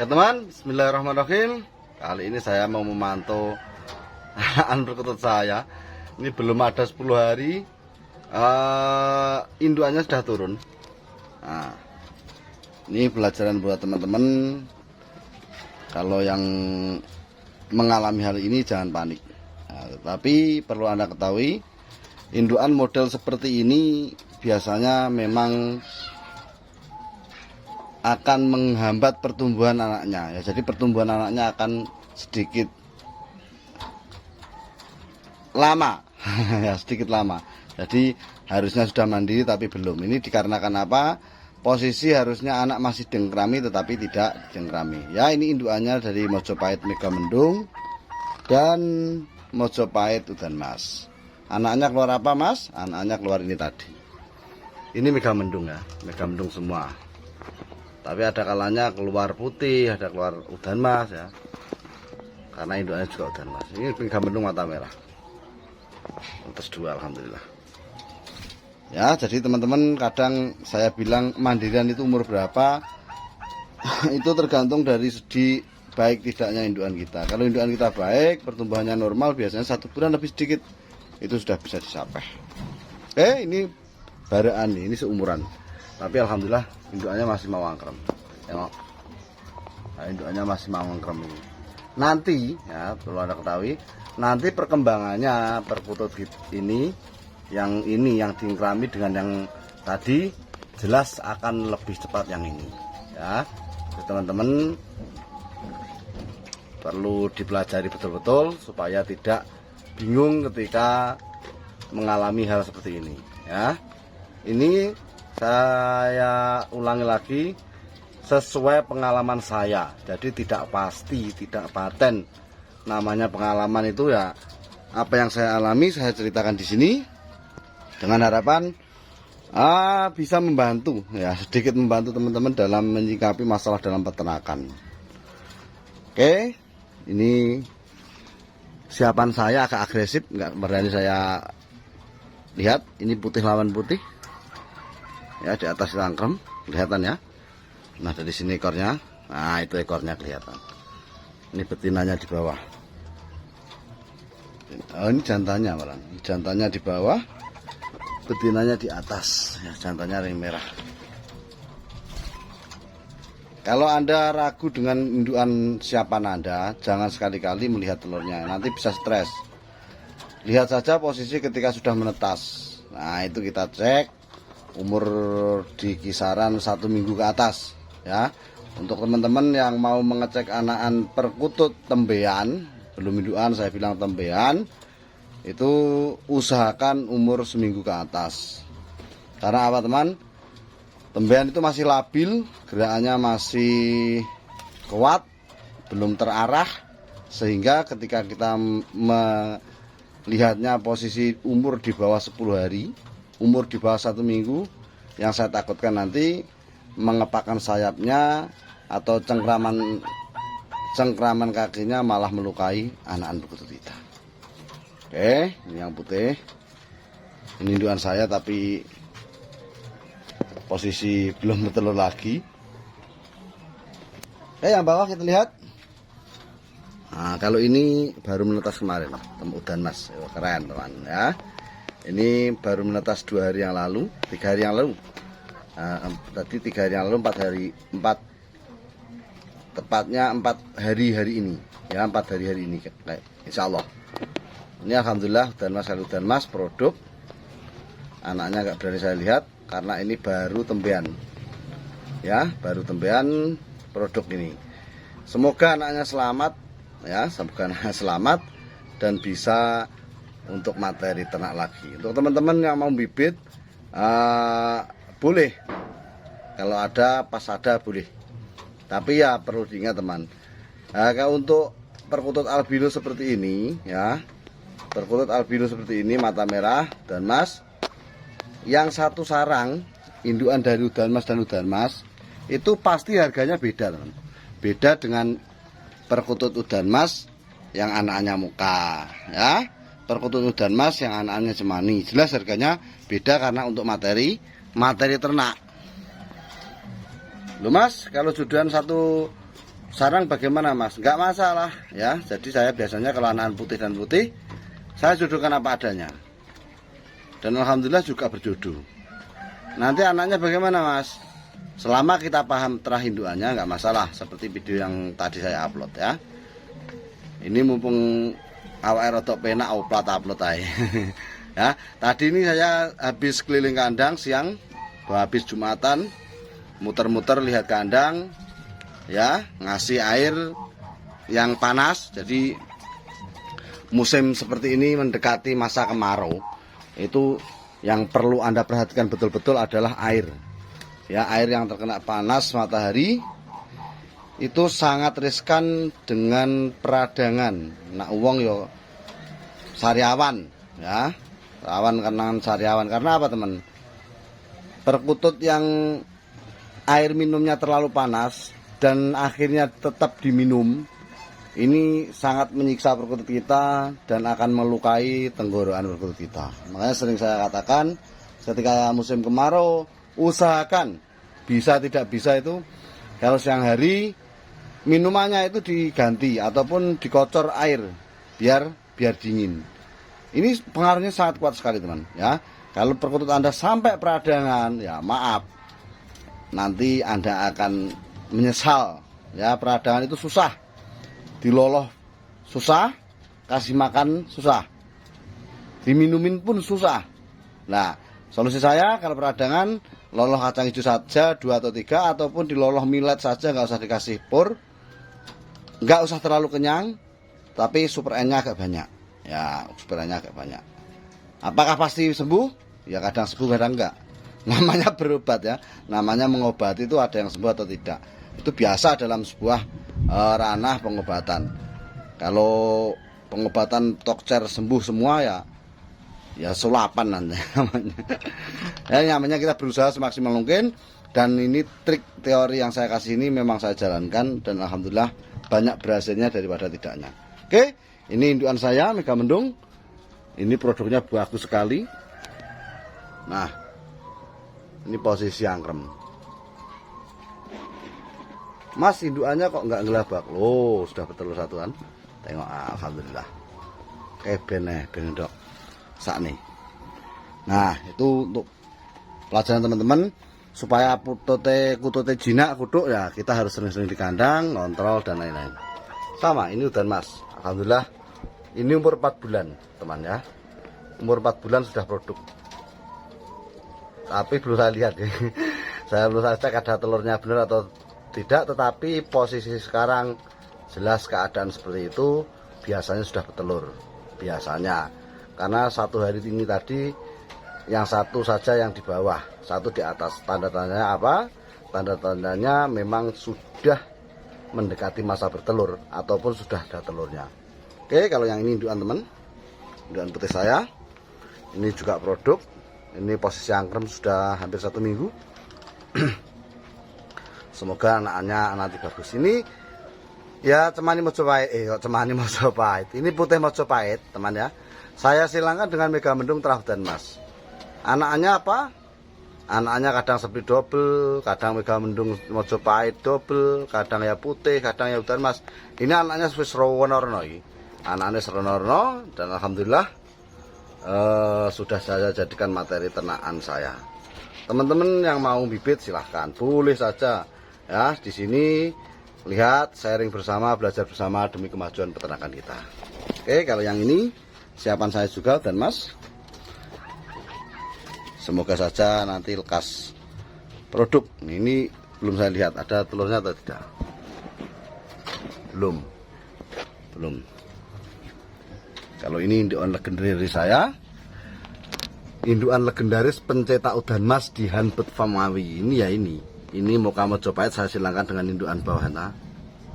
Oke teman, bismillahirrahmanirrahim. Kali ini saya mau memantau anak perkutut saya. Ini belum ada 10 hari, indukannya sudah turun. Nah, ini pelajaran buat teman-teman. Kalau yang mengalami hal ini jangan panik. Nah, tapi perlu Anda ketahui, indukan model seperti ini biasanya memang akan menghambat pertumbuhan anaknya ya. Jadi pertumbuhan anaknya akan sedikit lama ya, sedikit lama. Jadi harusnya sudah mandiri tapi belum. Ini dikarenakan apa? Posisi harusnya anak masih dengkrami tetapi tidak dengkrami. Ya, ini indukannya dari Mojopahit Megamendung dan Mojopahit Udan Mas. Anaknya keluar apa, Mas? Anaknya keluar ini tadi. Ini Megamendung ya, Megamendung semua. Tapi ada kalanya keluar putih, ada keluar udan mas ya. Karena indukannya juga udan mas. Ini Megamendung mata merah. Terus dua, alhamdulillah. Ya, jadi teman-teman kadang saya bilang mandirian itu umur berapa? Itu tergantung dari segi baik tidaknya indukan kita. Kalau indukan kita baik, pertumbuhannya normal, biasanya 1 bulan lebih sedikit itu sudah bisa dicapai. Ini baraan nih, ini seumuran. Tapi alhamdulillah indukannya masih mau angkrem. Tengok. Nah, indukannya masih mau angkrem ini. Nanti ya, perlu Anda ketahui, nanti perkembangannya perkutut ini yang diingkrami dengan yang tadi jelas akan lebih cepat yang ini ya. Teman-teman perlu dipelajari betul-betul supaya tidak bingung ketika mengalami hal seperti ini ya. Ini saya ulangi lagi sesuai pengalaman saya. Jadi tidak pasti, tidak paten. Namanya pengalaman itu ya apa yang saya alami saya ceritakan di sini dengan harapan bisa membantu ya, sedikit membantu teman-teman dalam menyikapi masalah dalam peternakan. Oke, ini siapan saya agak agresif, nggak berani saya lihat. Ini putih lawan putih. Ya, di atas itu angkrem kelihatan ya. Nah, dari sini ekornya, nah itu ekornya kelihatan. Ini betinanya di bawah. Oh, ini jantannya malah. Jantannya di bawah, betinanya di atas. Ya, jantannya ring merah. Kalau Anda ragu dengan indukan siapan Anda, jangan sekali-kali melihat telurnya. Nanti bisa stres. Lihat saja posisi ketika sudah menetas. Nah, itu kita cek. Umur di kisaran 1 minggu ke atas ya. Untuk teman-teman yang mau mengecek anakan perkutut tembean, belum indukan, saya bilang tembean, itu usahakan umur seminggu ke atas. Karena apa teman? Tembean itu masih labil, gerakannya masih kuat, belum terarah, sehingga ketika kita melihatnya posisi umur di bawah 10 hari, umur di bawah 1 minggu, yang saya takutkan nanti mengepakkan sayapnya atau cengkraman kakinya malah melukai anakan perkutut kita. Oke, ini yang putih. Ini indukan saya tapi posisi belum bertelur lagi. Yang bawah kita lihat. Nah, kalau ini baru menetas kemarin, udan mas, keren teman ya. Ini baru menetas 2 hari yang lalu, 3 hari yang lalu. Tadi 3 hari yang lalu, 4 tepatnya 4 hari ini ya, 4 hari ini insya Allah. Ini alhamdulillah udan mas produk. Anaknya nggak berani saya lihat karena ini baru tembean ya, baru tembean produk ini. Semoga anaknya selamat ya, semoga anaknya selamat dan bisa untuk materi ternak lagi. Untuk teman-teman yang mau bibit, boleh. Kalau ada, pas ada boleh. Tapi ya perlu diingat teman. Kalau untuk perkutut albino seperti ini, ya, perkutut albino seperti ini mata merah dan mas, yang satu sarang indukan dari udan mas dan udan mas, itu pasti harganya beda teman. Beda dengan perkutut udan mas yang anaknya muka, ya. Perkutut udan mas yang anak-anaknya cemani, jelas harganya beda karena untuk materi ternak. Loh mas, kalau jodohan satu sarang bagaimana Mas? Nggak masalah ya. Jadi saya biasanya kalau anak putih dan putih saya jodohkan apa adanya. Dan alhamdulillah juga berjodoh. Nanti anaknya bagaimana Mas? Selama kita paham terah indukannya nggak masalah, seperti video yang tadi saya upload ya. Ini mumpung awake rodok penak upload aja. Ya, tadi ini saya habis keliling kandang siang, habis Jumatan, muter-muter lihat kandang ya, ngasih air yang panas. Jadi musim seperti ini mendekati masa kemarau. Itu yang perlu Anda perhatikan betul-betul adalah air. Ya, air yang terkena panas matahari itu sangat riskan dengan peradangan. Nak wong yo sariawan ya. Rawan karena sariawan. Karena apa, teman? Perkutut yang air minumnya terlalu panas dan akhirnya tetap diminum, ini sangat menyiksa perkutut kita dan akan melukai tenggorokan perkutut kita. Makanya sering saya katakan ketika musim kemarau, usahakan bisa tidak bisa itu kalau siang hari minumannya itu diganti ataupun dikocor air biar dingin. Ini pengaruhnya sangat kuat sekali, teman ya. Kalau perkutut Anda sampai peradangan, ya maaf, nanti Anda akan menyesal ya. Peradangan itu susah, diloloh susah, kasih makan susah, diminumin pun susah. Nah, solusi saya kalau peradangan, loloh kacang hijau saja 2 atau 3, ataupun diloloh millet saja, nggak usah dikasih pur, nggak usah terlalu kenyang, tapi super N-nya agak banyak. Ya, super N-nya agak banyak. Apakah pasti sembuh? Ya kadang sembuh, kadang enggak. Namanya berobat ya, namanya mengobati itu ada yang sembuh atau tidak. Itu biasa dalam sebuah ranah pengobatan. Kalau pengobatan tokcer sembuh semua ya sulapan nanti namanya. Ya, namanya kita berusaha semaksimal mungkin, dan ini trik teori yang saya kasih ini memang saya jalankan dan alhamdulillah banyak berhasilnya daripada tidaknya. Oke, ini indukan saya Mega Mendung. Ini produknya bagus sekali. Nah, ini posisi angkrem. Mas, indukannya kok nggak ngelabak? Loh, sudah betul satuan. Tengok, alhamdulillah. Ben dok. Sak nih. Nah, itu untuk pelajaran teman-teman supaya kutute jinak kuduk ya, kita harus sering-sering di kandang, kontrol dan lain-lain. Sama, ini udan Mas. Alhamdulillah. Ini umur 4 bulan, teman ya. Umur 4 bulan sudah produk. Tapi belum saya lihat ya. Saya belum saya cek ada telurnya benar atau tidak, tetapi posisi sekarang jelas keadaan seperti itu, biasanya sudah bertelur. Biasanya. Karena satu hari ini tadi yang satu saja yang di bawah, satu di atas. Tanda-tandanya apa? Tanda-tandanya memang sudah mendekati masa bertelur ataupun sudah ada telurnya. Oke, kalau yang ini indukan teman, indukan putih saya. Ini juga produk. Ini posisi angkrem sudah hampir 1 minggu. Semoga anaknya nanti bagus. Ini ya cemani Mojopahit. Cemani Mojopahit. Ini putih Mojopahit, teman ya. Saya silangkan dengan Mega Mendung Terah dan Mas. Anaknya apa? Anaknya kadang seperti double, kadang Mega Mendung Mojopahit double, kadang ya putih, kadang ya udan Mas. Ini anaknya Swiss Ronorno. Anaknya Ronorno, dan alhamdulillah sudah saya jadikan materi ternakan saya. Teman-teman yang mau bibit silahkan, boleh saja ya. Di sini lihat, sharing bersama, belajar bersama demi kemajuan peternakan kita. Oke, kalau yang ini siapan saya juga dan Mas. Semoga saja nanti lekas produk. Ini belum saya lihat ada telurnya atau tidak. Belum. Kalau ini indukan legendaris saya, indukan legendaris pencetak udan Mas di Hanbet Farmawi. Ini ya ini Moka Mojopahit saya silangkan dengan indukan bawahnya.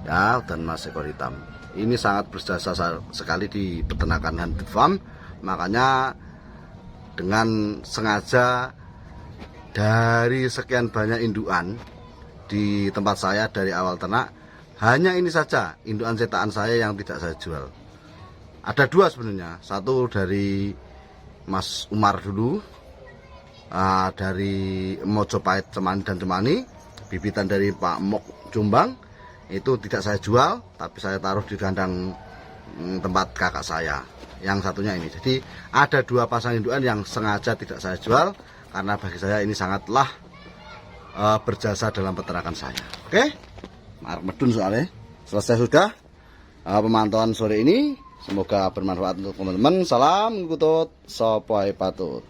Ya, udan Mas ekor hitam. Ini sangat berjasa sekali di peternakan Hanbet Farm. Makanya dengan sengaja dari sekian banyak indukan di tempat saya dari awal ternak, hanya ini saja indukan cetakan saya yang tidak saya jual. Ada 2 sebenarnya, satu dari Mas Umar dulu, dari Mojopahit Cemani dan Cemani, bibitan dari Pak Mok Jombang. itu tidak saya jual, tapi saya taruh di kandang tempat kakak saya. Yang satunya ini. Jadi ada 2 pasang indukan yang sengaja tidak saya jual karena bagi saya ini sangatlah berjasa dalam peternakan saya. Oke, marek medun soalnya. Selesai sudah pemantauan sore ini. Semoga bermanfaat untuk teman-teman. Salam kutut, sopai patut.